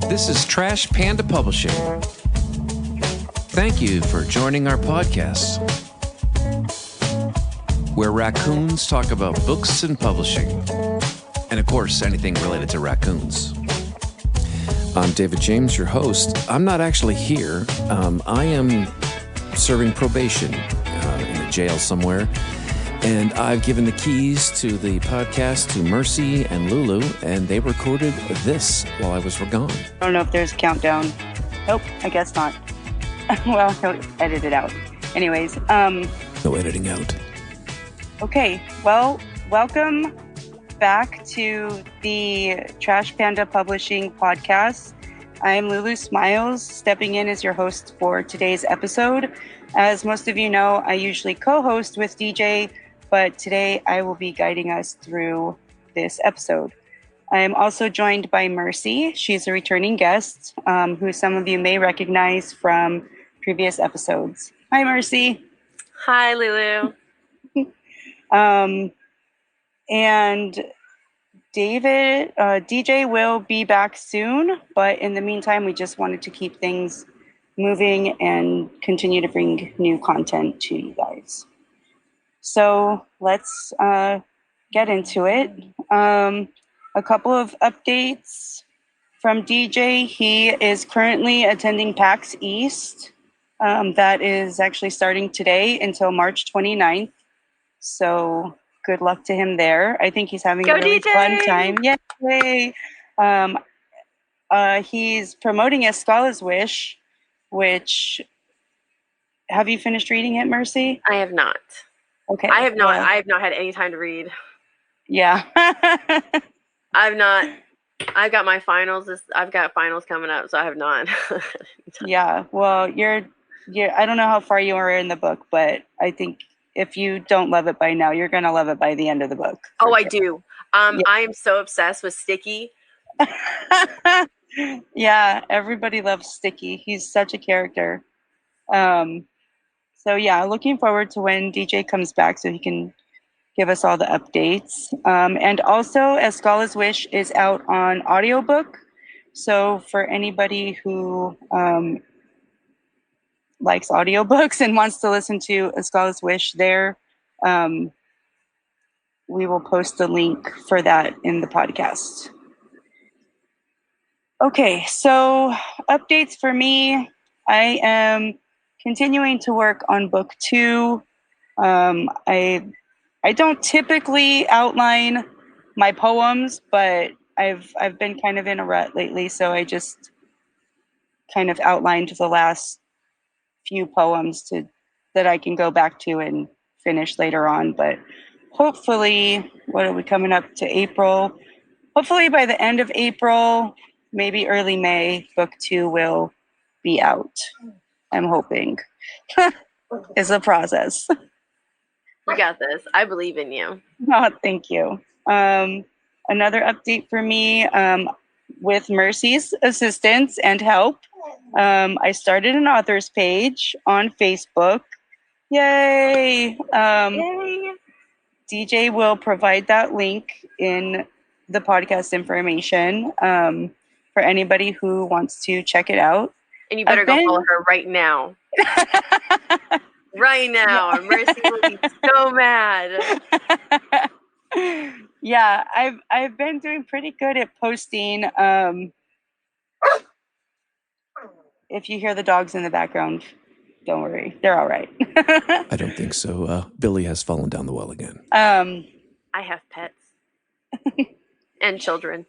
This is Trash Panda Publishing. Thank you for joining our podcast, where raccoons talk about books and publishing, and of course, anything related to raccoons. I'm David James, your host. I'm not actually here. I am serving probation in a jail somewhere. And I've given the keys to the podcast to Mercy and Lulu, and they recorded this while I was gone. I don't know if there's a countdown. Nope, I guess not. Well, he'll edit it out. Anyways. No editing out. Okay, well, welcome back to the Trash Panda Publishing podcast. I'm Lulu Smyles, stepping in as your host for today's episode. As most of you know, I usually co-host with DJ, but today I will be guiding us through this episode. I am also joined by Mercy. She's a returning guest who some of you may recognize from previous episodes. Hi, Mercy. Hi, Lulu. And David, DJ will be back soon, but in the meantime, we just wanted to keep things moving and continue to bring new content to you guys. So let's get into it. A couple of updates from DJ. He is currently attending PAX East. That is actually starting today until March 29th. So good luck to him there. I think he's having a really fun time. Yay! He's promoting A Scala's Wish, which, have you finished reading it, Mercy? I have not. Okay. I have not. I have not had any time to read. Yeah. I've got my finals. I've got finals coming up, so I have not. Yeah. Well, you're. I don't know how far you are in the book, but I think if you don't love it by now, you're gonna love it by the end of the book. Oh, I do. Yeah. I am so obsessed with Sticky. Yeah, everybody loves Sticky. He's such a character. So yeah, looking forward to when DJ comes back so he can give us all the updates. And also, A Scala's Wish is out on audiobook. So for anybody who likes audiobooks and wants to listen to A Scala's Wish there, we will post the link for that in the podcast. Okay, so updates for me. I am continuing to work on book 2. I don't typically outline my poems, but I've been kind of in a rut lately, so I just kind of outlined the last few poems that I can go back to and finish later on. But hopefully, what are we coming up to, April? Hopefully by the end of April, maybe early May, book 2 will be out. I'm hoping. It's a process. You got this. I believe in you. Oh, thank you. Another update for me, with Mercy's assistance and help, I started an author's page on Facebook. Yay! Yay! DJ will provide that link in the podcast information for anybody who wants to check it out. And you better go follow her right now. Right now. Yeah. Mercy will be so mad. Yeah, I've been doing pretty good at posting. If you hear the dogs in the background, don't worry. They're all right. I don't think so. Billy has fallen down the well again. I have pets. And children.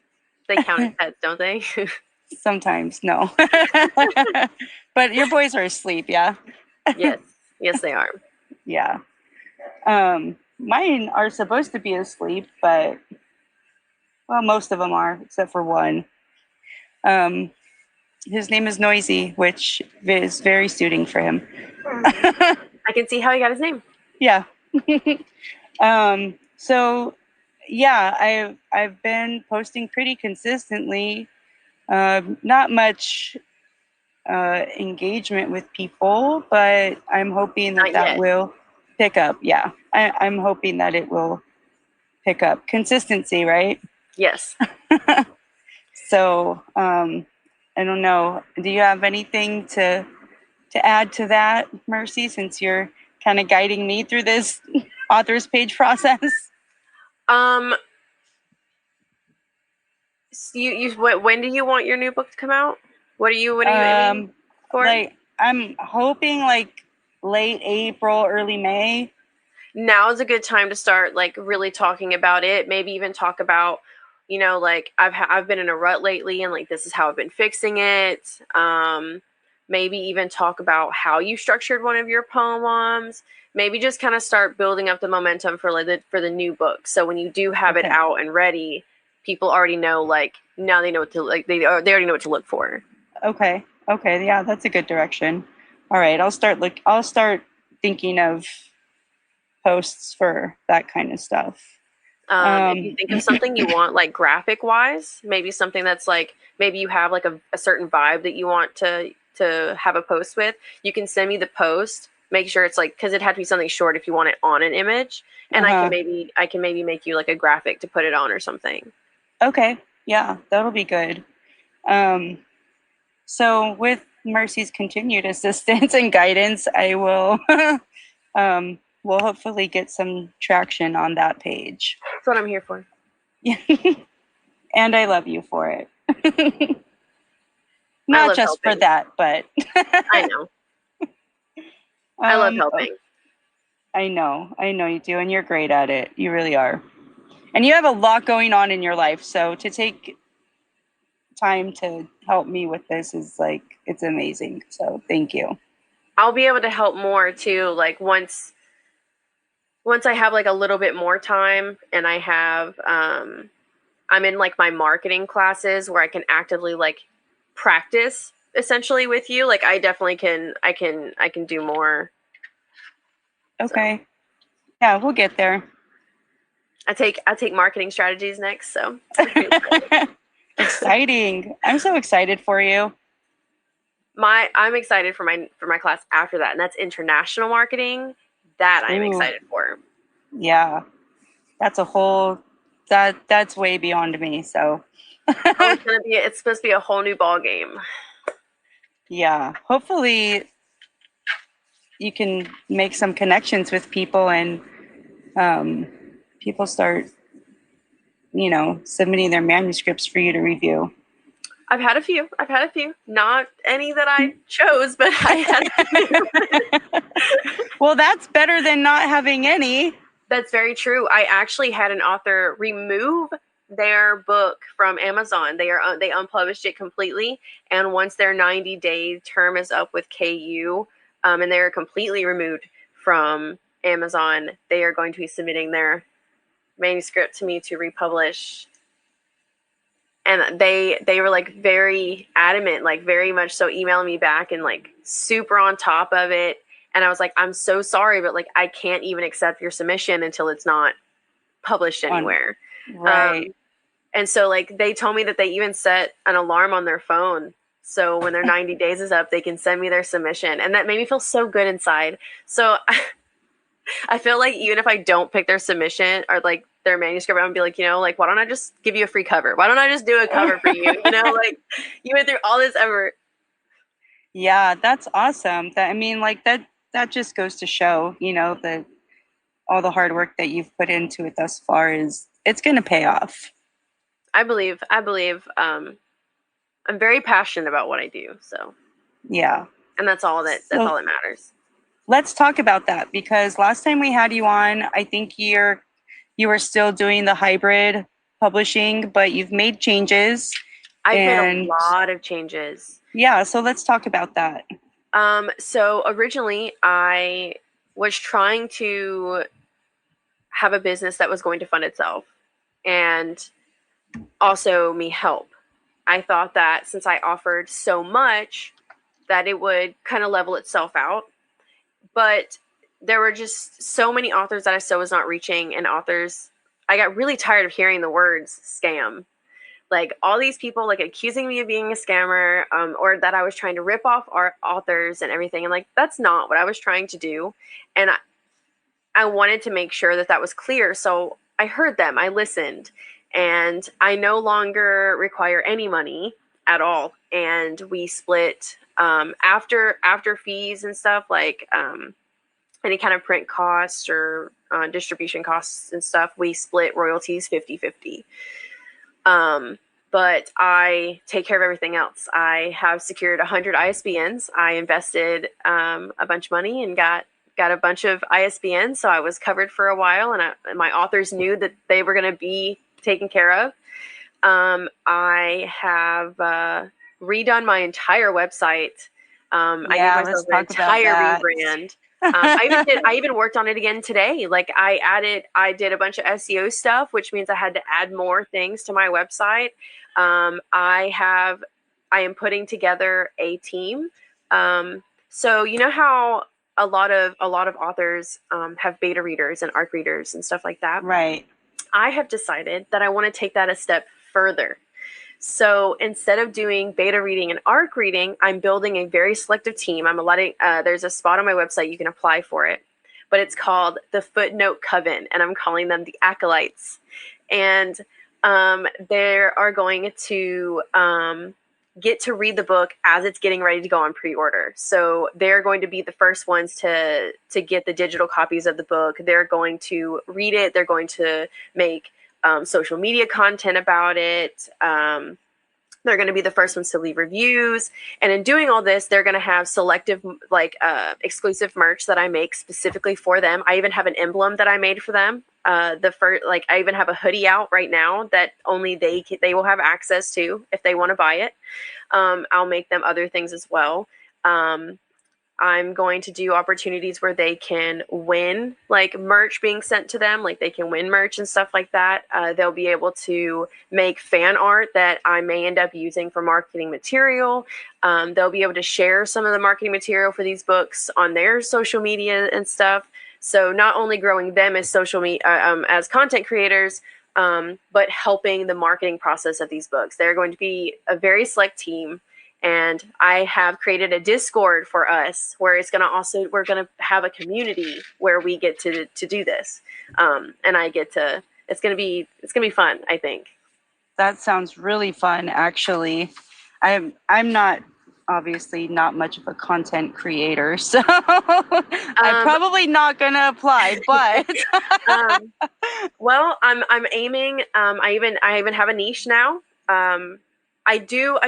They count as pets, don't they? Sometimes, no. But your boys are asleep, yeah? Yes, they are. Yeah. Mine are supposed to be asleep, but, well, most of them are, except for one. His name is Noisy, which is very suiting for him. I can see how he got his name. Yeah. So, yeah, I've been posting pretty consistently. Not much engagement with people, but I'm hoping that will pick up. Yeah, I'm hoping that it will pick up. Consistency, right? Yes. So I don't know. Do you have anything to add to that, Mercy, since you're kind of guiding me through this author's page process? Um, when do you want your new book to come out? What are you aiming for? Like, I'm hoping like late April, early May. Now is a good time to start like really talking about it. Maybe even talk about, like I've been in a rut lately, and like this is how I've been fixing it. Maybe even talk about how you structured one of your poems. Maybe just kind of start building up the momentum for the new book. So when you do have it out and ready, people already know, like, now they know what to, like, they already know what to look for. Okay. Yeah, that's a good direction. All right. I'll start thinking of posts for that kind of stuff. If you think of something you want, like graphic wise, maybe something that's like, maybe you have like a certain vibe that you want to have a post with, you can send me the post. Make sure it's like, because it had to be something short if you want it on an image, and I can maybe make you like a graphic to put it on or something. Okay. Yeah, that'll be good. So with Mercy's continued assistance and guidance, I will we'll hopefully get some traction on that page. That's what I'm here for. And I love you for it. Not just helping. For that, but I know. I love helping. I know you do, and you're great at it. You really are. And you have a lot going on in your life, so to take time to help me with this is like, it's amazing. So thank you. I'll be able to help more too, like once I have like a little bit more time, and I have I'm in like my marketing classes where I can actively like practice essentially with you. Like I definitely can do more. Okay. So. Yeah, we'll get there. I take marketing strategies next, so exciting. I'm so excited for you. I'm excited for my class after that, and that's international marketing. That I'm excited for. Yeah. That's a whole that's way beyond me, so it's supposed to be a whole new ball game. Yeah. Hopefully you can make some connections with people, and people start, submitting their manuscripts for you to review. I've had a few. Not any that I chose, but I had a few. Well, that's better than not having any. That's very true. I actually had an author remove their book from Amazon. They unpublished it completely, and once their 90-day term is up with KU, and they are completely removed from Amazon, they are going to be submitting their manuscript to me to republish. And they were like very adamant, like very much so, emailing me back and like super on top of it. And I was like, I'm so sorry, but like I can't even accept your submission until it's not published anywhere. Right. And so like they told me that they even set an alarm on their phone, so when their 90 days is up, they can send me their submission. And that made me feel so good inside. So I feel like even if I don't pick their submission or like their manuscript, I'm gonna be like, like, why don't I just give you a free cover? Why don't I just do a cover for you? Like you went through all this effort. Yeah, that's awesome. That just goes to show, that all the hard work that you've put into it thus far it's going to pay off. I believe I'm very passionate about what I do. So yeah. And that's all that matters. Let's talk about that, because last time we had you on, I think you were still doing the hybrid publishing, but you've made changes. I've made a lot of changes. Yeah, so let's talk about that. So originally I was trying to have a business that was going to fund itself and also me help. I thought that since I offered so much that it would kind of level itself out. But there were just so many authors that I still was not reaching, and I got really tired of hearing the words scam. Like all these people like accusing me of being a scammer, or that I was trying to rip off our authors and everything. And like, that's not what I was trying to do. And I wanted to make sure that was clear. So I heard them, I listened, and I no longer require any money at all and we split after fees and stuff, like any kind of print costs or distribution costs and stuff. We split royalties 50-50. But I take care of everything else. I have secured 100 ISBNs. I invested a bunch of money and got a bunch of ISBNs, so I was covered for a while, and my authors knew that they were going to be taken care of. I have redone my entire website. I gave myself an entire rebrand. I even worked on it again today. Like I did a bunch of SEO stuff, which means I had to add more things to my website. I am putting together a team. So you know how a lot of authors have beta readers and ARC readers and stuff like that. Right. I have decided that I want to take that a step further. So instead of doing beta reading and ARC reading, I'm building a very selective team. I'm letting there's a spot on my website you can apply for it, but it's called the Footnote Coven, and I'm calling them the Acolytes. And they are going to get to read the book as it's getting ready to go on pre-order. So they're going to be the first ones to get the digital copies of the book. They're going to read it. They're going to make social media content about it. They're going to be the first ones to leave reviews. And in doing all this, they're going to have selective, exclusive merch that I make specifically for them. I even have an emblem that I made for them. I even have a hoodie out right now that only they will have access to if they want to buy it. I'll make them other things as well. I'm going to do opportunities where they can win, like merch being sent to them, like they can win merch and stuff like that. They'll be able to make fan art that I may end up using for marketing material. They'll be able to share some of the marketing material for these books on their social media and stuff. So not only growing them as as content creators, but helping the marketing process of these books. They're going to be a very select team. And I have created a Discord for us where we're going to have a community where we get to do this. And it's going to be fun, I think. That sounds really fun, actually. I'm not obviously not much of a content creator, so I'm probably not going to apply, but well, I'm aiming, I even have a niche now. I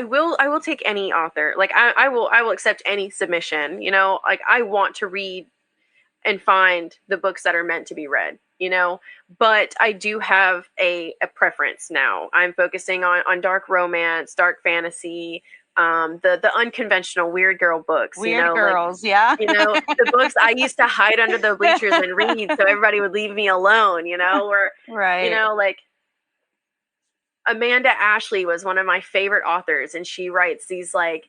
will take any author. Like I will accept any submission, like I want to read and find the books that are meant to be read, but I do have a preference now. I'm focusing on dark romance, dark fantasy, the unconventional weird girl books, girls. Yeah. The books I used to hide under the bleachers and read so everybody would leave me alone, or, right. Amanda Ashley was one of my favorite authors, and she writes these like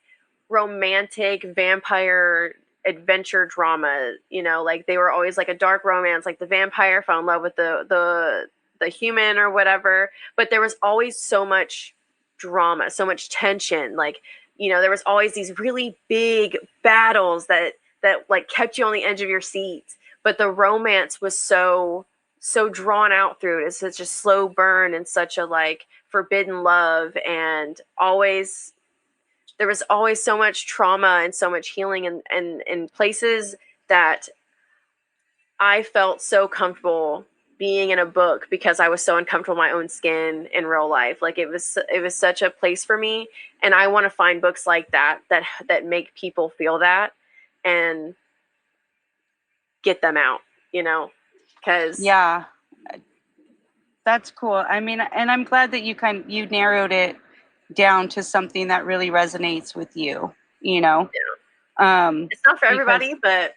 romantic vampire adventure drama, they were always like a dark romance, like the vampire fell in love with the human or whatever, but there was always so much drama, so much tension, there was always these really big battles that like kept you on the edge of your seat, but the romance was so drawn out through it. It's such a slow burn and such a like forbidden love, and there was always so much trauma and so much healing in places that I felt so comfortable being in a book because I was so uncomfortable in my own skin in real life. Like it was such a place for me, and I want to find books like that make people feel that and get them out, because yeah. That's cool. I mean, and I'm glad that you narrowed it down to something that really resonates with you, Yeah. It's not for everybody, but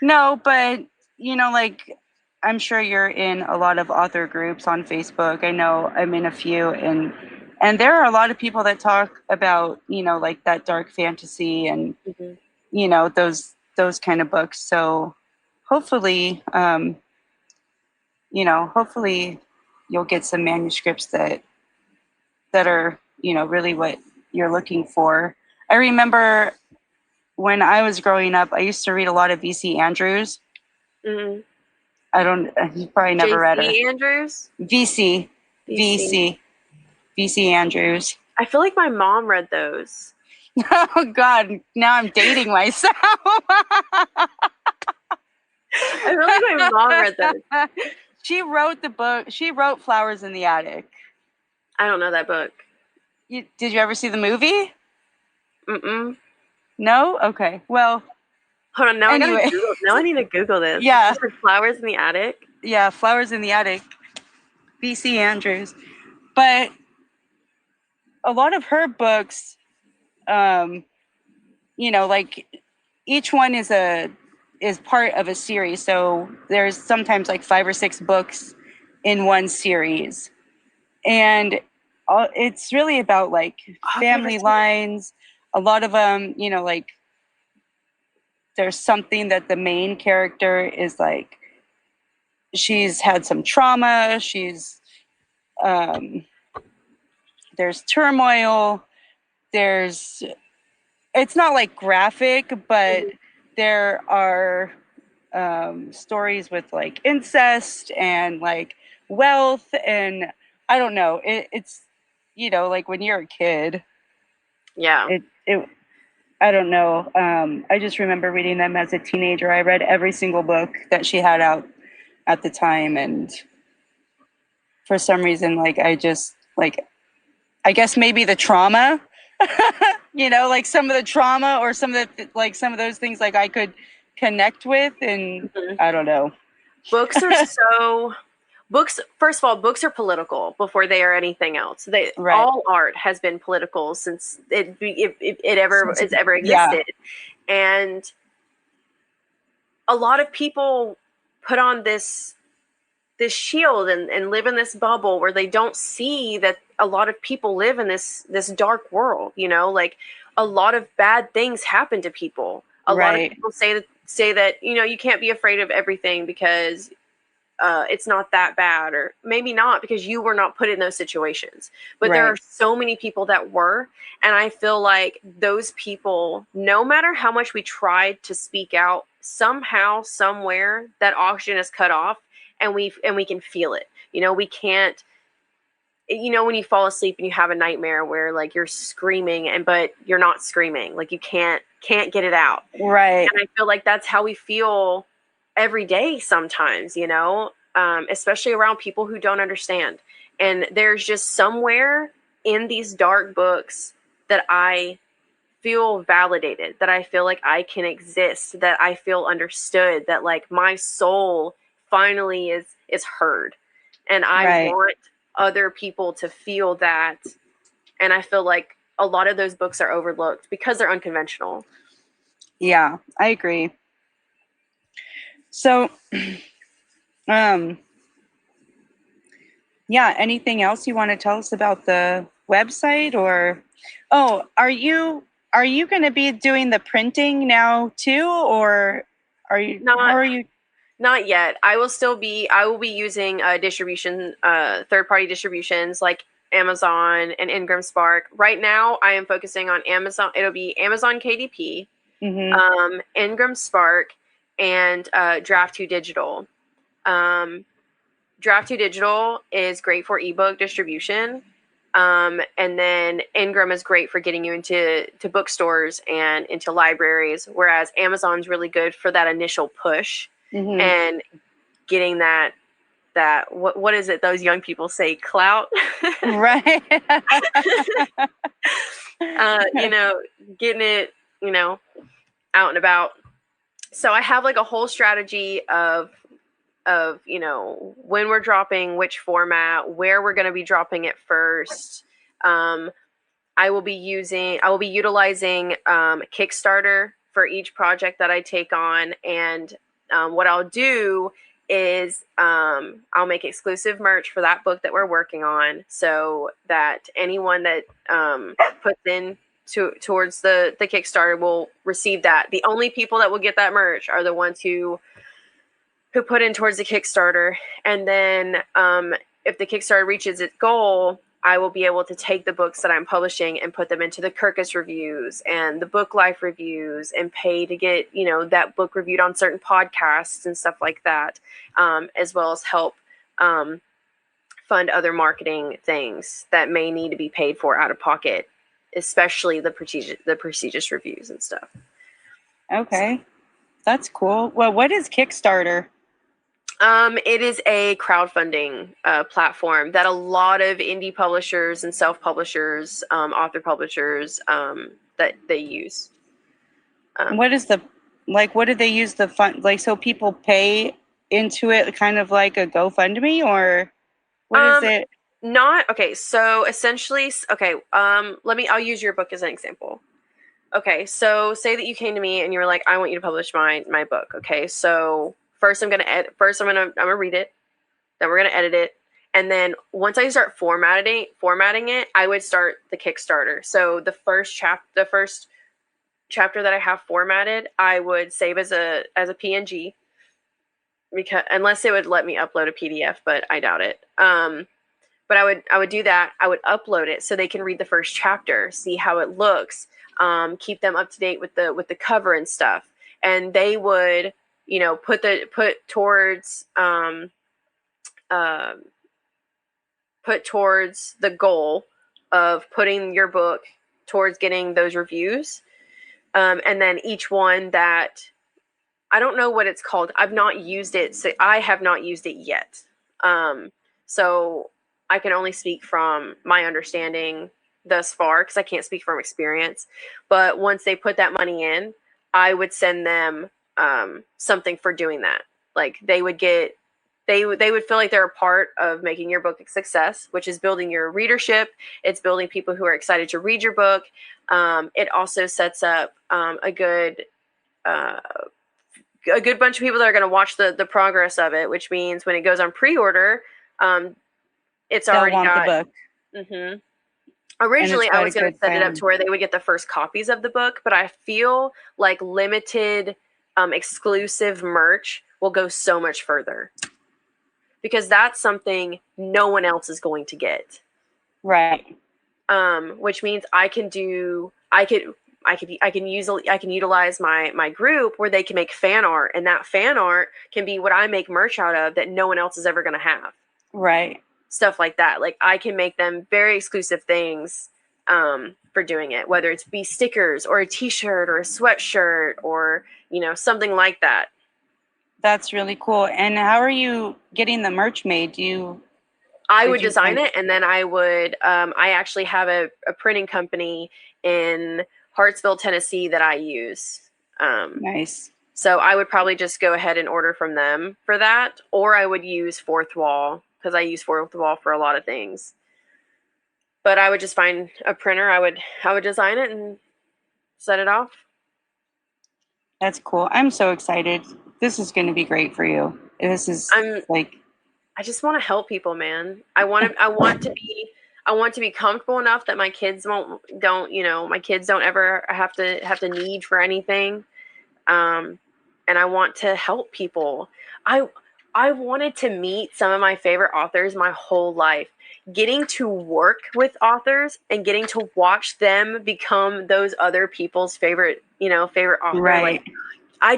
no, but like I'm sure you're in a lot of author groups on Facebook. I know I'm in a few, and there are a lot of people that talk about, like that dark fantasy and, those kind of books. So hopefully, hopefully you'll get some manuscripts that are, really what you're looking for. I remember when I was growing up, I used to read a lot of V.C. Andrews. Mm-hmm. You probably never read her. Andrews? V.C. Andrews. I feel like my mom read those. Oh God, now I'm dating myself. I feel like my mom read those. She wrote the book. She wrote Flowers in the Attic. I don't know that book. Did you ever see the movie? Mm-mm. No? Okay. Well, hold on. Now anyway. I need to Google this. Yeah. Flowers in the Attic. Yeah, Flowers in the Attic. B.C. Andrews. But a lot of her books, like each one is part of a series. So there's sometimes like 5 or 6 books in one series. And it's really about like family lines. A lot of them, like there's something that the main character is like, she's had some trauma. There's turmoil. It's not like graphic, but there are stories with like incest and like wealth, and I don't know. It's like when you're a kid. Yeah. I don't know. I just remember reading them as a teenager. I read every single book that she had out at the time, and for some reason, like I just like, I guess maybe the trauma, like some of the trauma or some of those things like I could connect with, and I don't know. Books are first of all, books are political before they are anything else. All art has been political since it ever existed. Yeah. And a lot of people put on this shield and live in this bubble where they don't see that a lot of people live in this dark world. Like a lot of bad things happen to people. A lot of people say that you can't be afraid of everything because it's not that bad, or maybe not because you were not put in those situations. But there are so many people that were, and I feel like those people, no matter how much we tried to speak out, somehow, somewhere, that oxygen is cut off, and we can feel it. We can't. When you fall asleep and you have a nightmare where like you're screaming but you're not screaming, like you can't get it out. Right. And I feel like that's how we feel every day sometimes, especially around people who don't understand. And there's just somewhere in these dark books that I feel validated, that I feel like I can exist, that I feel understood, that like my soul finally is heard. And I want other people to feel that. And I feel like a lot of those books are overlooked because they're unconventional. Yeah, I agree. So, yeah, anything else you want to tell us about the website? Or, are you going to be doing the printing now too, or are you? How are you? Not yet. I will be using distribution, third-party distributions like Amazon and Ingram Spark. Right now, I am focusing on Amazon. It'll be Amazon KDP, Ingram Spark, and Draft 2 Digital. Draft 2 Digital is great for ebook distribution. And then Ingram is great for getting you into bookstores and into libraries, whereas Amazon's really good for that initial push. And getting that what is it those young people say, clout? Right. Getting it, out and about. So I have like a whole strategy of when we're dropping, which format, where we're going to be dropping it first. I will be utilizing Kickstarter for each project that I take on. And what I'll do is I'll make exclusive merch for that book that we're working on, so that anyone that puts in towards the Kickstarter will receive that. The only people that will get that merch are the ones who put in towards the Kickstarter. And then if the Kickstarter reaches its goal, I will be able to take the books that I'm publishing and put them into the Kirkus reviews and the Book Life reviews and pay to get, that book reviewed on certain podcasts and stuff like that, as well as help fund other marketing things that may need to be paid for out of pocket, especially the prestigious reviews and stuff. Okay. That's cool. Well, what is Kickstarter? It is a crowdfunding platform that a lot of indie publishers and self-publishers, author publishers, that they use. What is what do they use the fund, like, so people pay into it, kind of like a GoFundMe, or what is it? Not, okay, so essentially, okay, I'll use your book as an example. Okay, so say that you came to me and you were like, I want you to publish my book. Okay, so first I'm gonna read it, then we're gonna edit it, and then once I start formatting it, I would start the Kickstarter. So the first chapter that I have formatted, I would save as a PNG, because unless it would let me upload a PDF, but I doubt it. But I would do that. I would upload it so they can read the first chapter, see how it looks, keep them up to date with the cover and stuff, and they would, put towards the goal of putting your book towards getting those reviews, and then each one that, I don't know what it's called. I've not used it, so I have not used it yet. So I can only speak from my understanding thus far, because I can't speak from experience. But once they put that money in, I would send them something for doing that. Like they would feel like they're a part of making your book a success, which is building your readership. It's building people who are excited to read your book. It also sets up a good bunch of people that are going to watch the progress of it, which means when it goes on pre-order, it's already got the book. Mm-hmm. Originally, I was going to set it up to where they would get the first copies of the book, but I feel like limited exclusive merch will go so much further, because that's something no one else is going to get. Right. Which means I can utilize my group where they can make fan art, and that fan art can be what I make merch out of that no one else is ever going to have. Right. Stuff like that. Like I can make them very exclusive things for doing it, whether it's be stickers or a t-shirt or a sweatshirt or, something like that. That's really cool. And how are you getting the merch made? I would design it, and then I would, I actually have a printing company in Hartsville, Tennessee that I use. Nice. So I would probably just go ahead and order from them for that, or I would use Fourth Wall, because I use Fourth Wall for a lot of things. But I would just find a printer. I would design it and set it off. That's cool. I'm so excited. This is going to be great for you. I just want to help people, man. I want to be comfortable enough that my kids don't ever have to need for anything. And I want to help people. I wanted to meet some of my favorite authors my whole life. Getting to work with authors and getting to watch them become those other people's favorite author. Right. Like I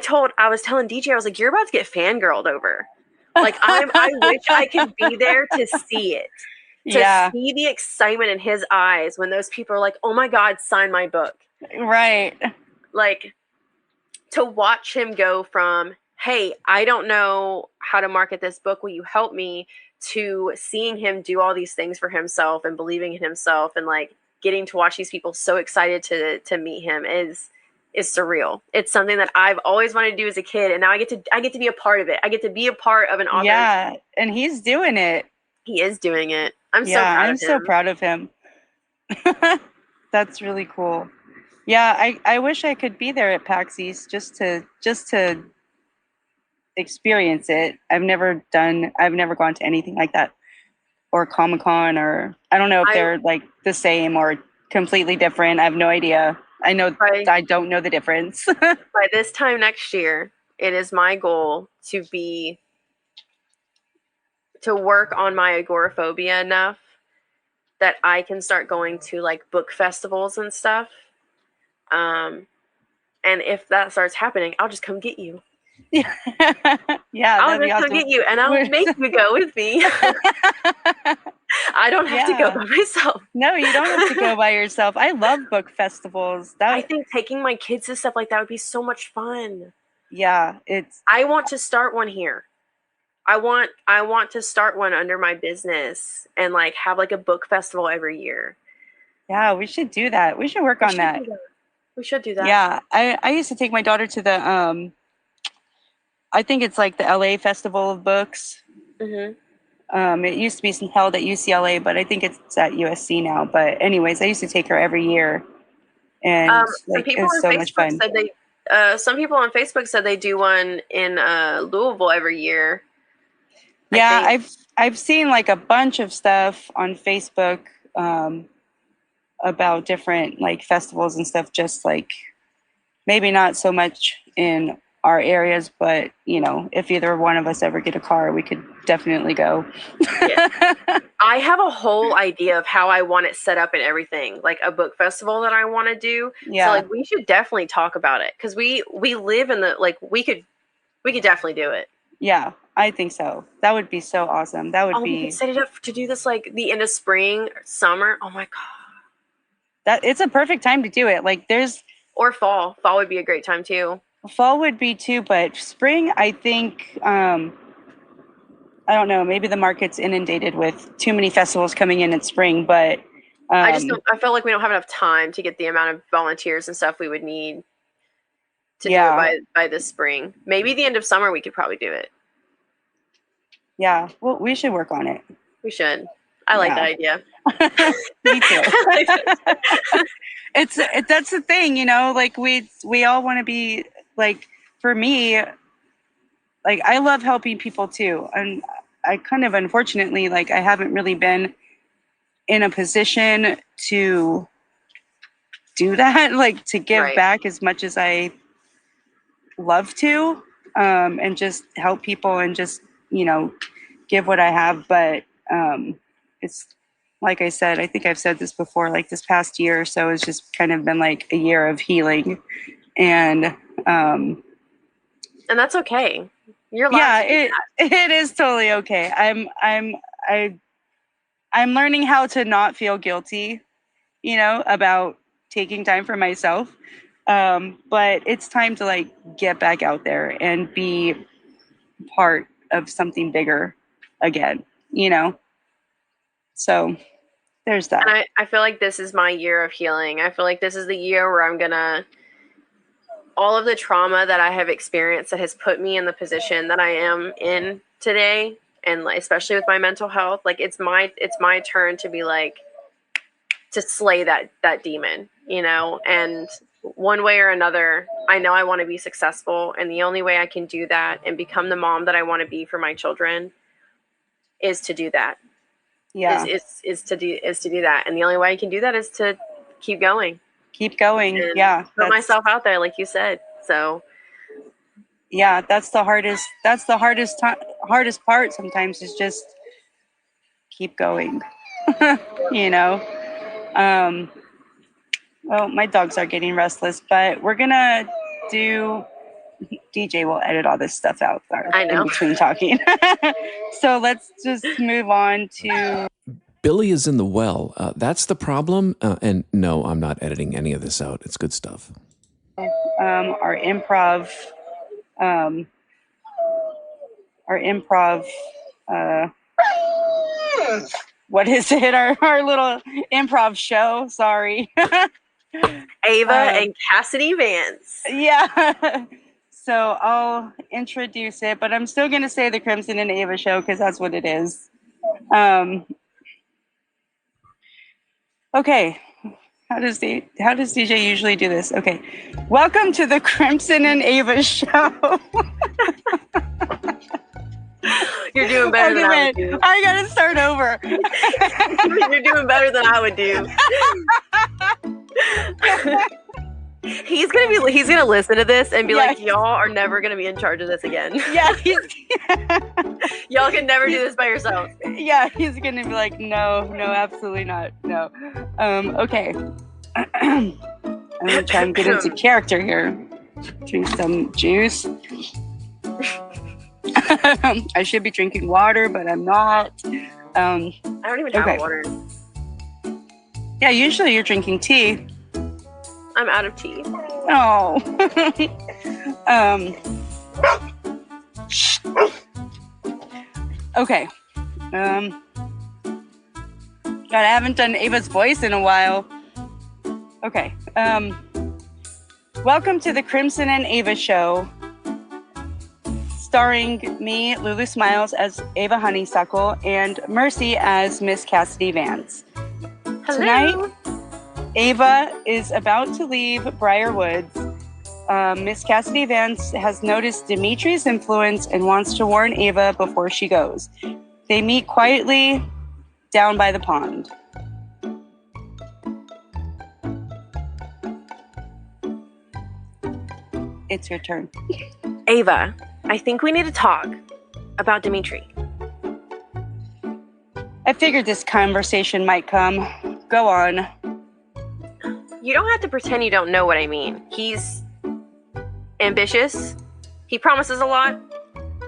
was telling DJ, I was like, you're about to get fangirled over. Like I wish I could be there to see it. To see the excitement in his eyes when those people are like, oh my God, sign my book. Right. Like to watch him go from, hey, I don't know how to market this book, will you help me, to seeing him do all these things for himself and believing in himself, and like getting to watch these people so excited to meet him is surreal. It's something that I've always wanted to do as a kid, and now I get to be a part of it. I get to be a part of an author. Yeah, and he's doing it. He is doing it. I'm so proud of him. That's really cool. Yeah, I wish I could be there at PAX East just to experience it. I've never gone to anything like that, or Comic-Con, or I don't know if they're like the same or completely different. I have no idea. I I don't know the difference. By this time next year, it is my goal to work on my agoraphobia enough that I can start going to like book festivals and stuff. And if that starts happening, I'll just come get you. Yeah, I'll that'd be just come awesome. get you, and I'll make you go with me. I don't have to go by myself. No, you don't have to go by yourself. I love book festivals. I think taking my kids to stuff like that would be so much fun. Yeah, I want to start one here. I want to start one under my business and like have like a book festival every year. Yeah, we should do that. We should work on that. We should do that. Yeah, I used to take my daughter to the I think it's like the LA Festival of Books. Mm-hmm. It used to be held at UCLA, but I think it's at USC now. But anyways, I used to take her every year, and like it was so much fun. Some people on Facebook said they do one in Louisville every year. Yeah, I've seen like a bunch of stuff on Facebook about different like festivals and stuff. Just like maybe not so much in our areas, but you know, if either one of us ever get a car, we could definitely go. Yeah. I have a whole idea of how I want it set up and everything, like a book festival that I want to do. Yeah. So like we should definitely talk about it because we live in the like we could definitely do it. Yeah, I think so. That would be so awesome. That would be. We could set it up to do this like the end of spring, summer. Oh my god. It's a perfect time to do it. Like or fall. Fall would be a great time too. Fall would be too, but spring, I think, I don't know, maybe the market's inundated with too many festivals coming in spring, but I feel like we don't have enough time to get the amount of volunteers and stuff we would need to do it by this spring. Maybe the end of summer we could probably do it. Yeah, well, we should work on it. We should. I like that idea. Me too. That's the thing, you know, like we all want to be like, for me, like I love helping people too. And I kind of, unfortunately, like I haven't really been in a position to do that, like to give back as much as I love to, and just help people and just, you know, give what I have. But it's like I said, I think I've said this before, like this past year or so has just kind of been like a year of healing. And that's okay. You're allowed to do that. It is totally okay. I'm learning how to not feel guilty, you know, about taking time for myself. But it's time to like get back out there and be part of something bigger again, you know? So there's that. And I feel like this is my year of healing. I feel like this is the year where I'm gonna, all of the trauma that I have experienced that has put me in the position that I am in today, and especially with my mental health, like it's my turn to be like, to slay that demon, you know? And one way or another, I know I want to be successful, and the only way I can do that and become the mom that I want to be for my children is to do that. Yeah. Is to do that. And the only way I can do that is to keep going. Keep going. And yeah. Put myself out there, like you said. So yeah, that's the hardest part sometimes, is just keep going. You know? Well, my dogs are getting restless, but we're gonna do, DJ will edit all this stuff out in between talking. So let's just move on to Billy is in the well. That's the problem. And no, I'm not editing any of this out. It's good stuff. Our improv, what is it? Our little improv show. Sorry. Ava and Cassidy Vance. Yeah. So I'll introduce it, but I'm still going to say the Crimson and Ava show because that's what it is. Okay. How does DJ usually do this? Okay. Welcome to the Crimson and Ava show. You're doing better than I would do. I gotta start over. You're doing better than I would do. He's gonna listen to this and be like, y'all are never gonna be in charge of this again. Yeah, y'all can never do this by yourselves. Yeah, he's gonna be like, no, absolutely not. No. Okay. I'm gonna try and get into character here. Drink some juice. I should be drinking water, but I'm not. I don't even have water. Yeah, usually you're drinking tea. I'm out of tea. Oh. Okay. God, I haven't done Ava's voice in a while. Okay. Welcome to the Crimson and Ava show, starring me, Lulu Smyles, as Ava Honeysuckle, and Mercy as Miss Cassidy Vance. Hello. Tonight, Ava is about to leave Briar Woods. Miss Cassidy Vance has noticed Dimitri's influence and wants to warn Ava before she goes. They meet quietly down by the pond. It's your turn. Ava, I think we need to talk about Dimitri. I figured this conversation might come. Go on. You don't have to pretend you don't know what I mean. He's ambitious. He promises a lot.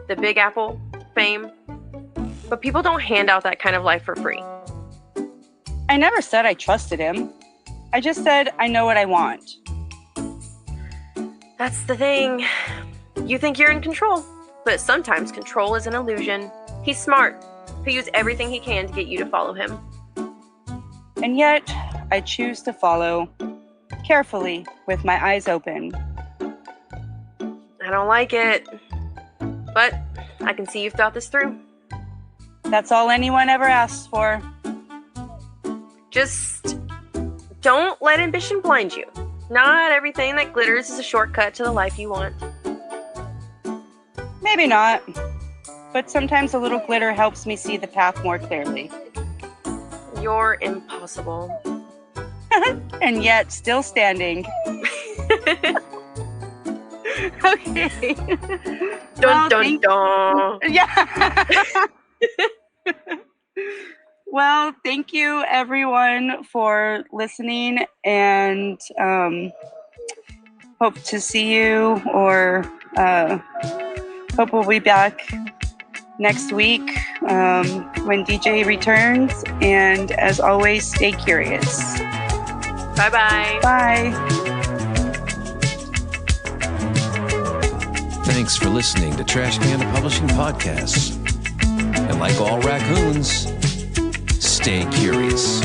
The Big Apple, fame. But people don't hand out that kind of life for free. I never said I trusted him. I just said I know what I want. That's the thing. You think you're in control, but sometimes control is an illusion. He's smart. He'll use everything he can to get you to follow him. And yet, I choose to follow carefully with my eyes open. I don't like it, but I can see you've thought this through. That's all anyone ever asks for. Just don't let ambition blind you. Not everything that glitters is a shortcut to the life you want. Maybe not, but sometimes a little glitter helps me see the path more clearly. You're impossible. And yet, still standing. Okay. Dun dun dun. Yeah. Well, thank you everyone for listening, and hope to see you, or hope we'll be back next week when DJ returns. And as always, stay curious. Bye-bye. Bye. Thanks for listening to Trash Can Publishing Podcasts. And like all raccoons, stay curious.